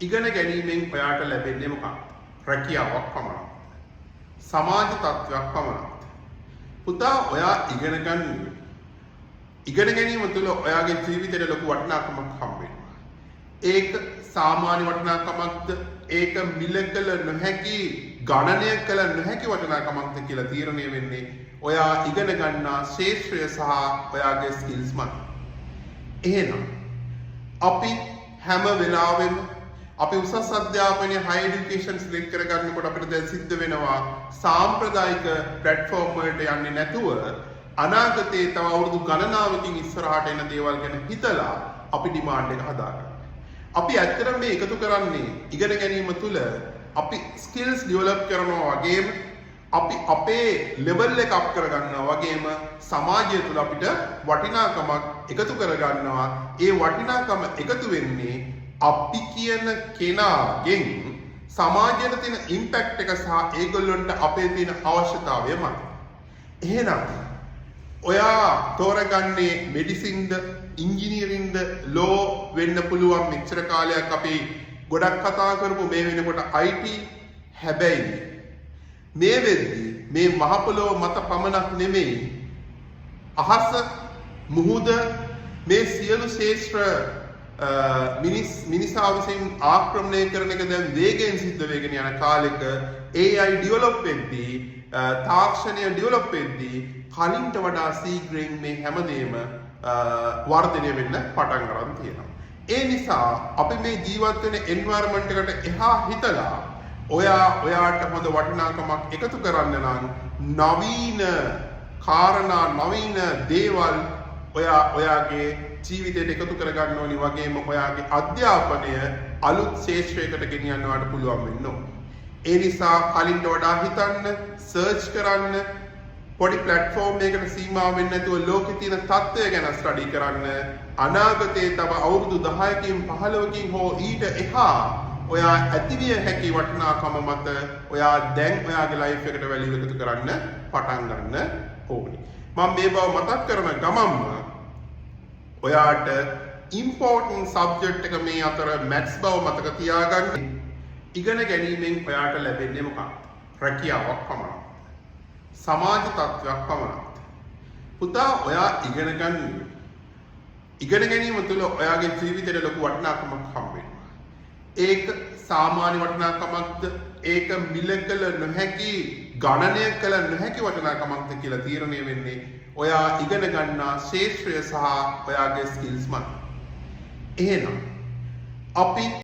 ඉගෙන ගැනීමෙන් ඔයාට ලැබෙන්නේ මොකක්ද? රැකියාවක් පමණක්. සමාජ තත්ත්වයක් පමණක්. පුතා ඔයා ඉගෙන ගැනීම තුළ ඔයාගේ ජීවිතේට ලොකු වටිනාකමක් හම්බ වෙනවා. ඒක සාමාන්‍ය වටිනාකමක්ද? ඒක මිල කළ නොහැකි, ගණනය කළ නොහැකි වටිනාකමක්ද කියලා තීරණය වෙන්නේ ඔයා ඉගෙන ගන්නා ශාස්ත්‍රය සහ ඔයාගේ ස්කිල්ස් මත. එහෙනම් අපි හැම වෙලාවෙම අපි උසස් අධ්‍යාපනයේ higher education select කරගන්නකොට අපිට දැන් සිද්ධ වෙනවා සාම්ප්‍රදායික platform වලට යන්නේ නැතුව අනාගතයේ තව අවුරුදු ගණනාවකින් ඉස්සරහට එන දේවල් ගැන හිතලා අපි ඩිමාන්ඩ් එක හදාගන්න. අපි ඇත්තටම මේ එකතු කරන්නේ ඉගෙන ගැනීම තුළ අපි ස්කිල්ස් ඩෙවලොප් කරනවා වගේම අපි අපේ ලෙවල් එක අප් කරගන්නවා වගේම සමාජය තුළ අපිට වටිනාකමක් එකතු කරගන්නවා. ඒ වටිනාකම එකතු වෙන්නේ අපි කියන කෙනාගෙන් සමාජයට තියෙන ඉම්පැක්ට් එක සහ ඒගොල්ලන්ට අපේ තියෙන අවශ්‍යතාවය මත. එහෙනම් ඔයා තෝරගන්නේ මෙඩිසින්ද, ඉංජිනීරින්ද, ලෝ වෙන්න පුළුවන්. මෙච්චර කාලයක් අපි ගොඩක් කතා කරපු මේ වෙනකොට IT. හැබැයි මේ වෙද්දී මේ මහ පොළොව මත පමණක් නෙමෙයි අහස, මුහුද, මේ සියලු ශේෂ්ත්‍ර මිනිසා විසින් ආක්‍රමණය කරන එක දැන් වේගයෙන් සිද්ධ වෙගෙන යන කාලෙක AI ඩෙවලොප් වෙද්දී, තාක්ෂණය ඩෙවලොප් වෙද්දී කලින්ට වඩා ශීඝ්‍රයෙන් මේ හැමදේම වර්ධනය වෙන්න පටන් ගන්න තියෙනවා. ඒ නිසා අපි මේ ජීවත් වෙන එන්වයරන්මන්ට් එකට එහා හිතලා ඔයාට හොඳ වටිනාකමක් එකතු කරන්න නම් නවීන කාරණා, නවීන දේවල් ඔයාගේ ජීවිතයට එකතු කරගන්න ඕනි. වගේම ඔයාගේ අධ්‍යාපනය අලුත් ශාස්ත්‍රයකට ගෙනියන්න ඔයාලට පුළුවන් වෙන්න ඕනේ. ඒ නිසා කලින්ට වඩා හිතන්න, සර්ච් කරන්න, පොඩි ප්ලැට්ෆෝම් එකකට සීමා වෙන්නේ නැතුව ලෝකේ තියෙන තත්ත්වය ගැන ස්ටඩි කරන්න. අනාගතයේ තව අවුරුදු 10කින් 15කින් හෝ ඊට එහා ඔයා ඇතිවිය හැකි වටිනාකම මත ඔයා දැන් ඔයාගේ ලයිෆ් එකට වැලියු එකතු කරන්න පටන් ගන්න ඕනේ. මම මේ බව මතක් කරන ගමන්ම ඔයාට ඉම්පෝර්ටන්ට් සබ්ජෙක්ට් එක මේ අතර මැත්ස් බව මතක තියාගන්න. ඉගෙන ගැනීමෙන් ඔයාට ලැබෙන්නේ මොකක්ද? රැකියාවක් පමණක්. සමාජ තත්ත්වයක් පමණක්. පුතා ඔයා ඉගෙන ගැනීම තුළ ඔයාගේ ජීවිතේට ලොකු වටිනාකමක් හම්බ වෙනවා. ඒක සාමාන්‍ය වටිනාකමක්ද? ඒක මිල කළ නොහැකි, ගණනය කළ නොහැකි වටිනාකමක්ද කියලා තීරණය වෙන්නේ ඔයා ඉගෙන ගන්නා ශාස්ත්‍රය සහ ඔයාගේ ස්කිල්ස් මත. එහෙනම් අපි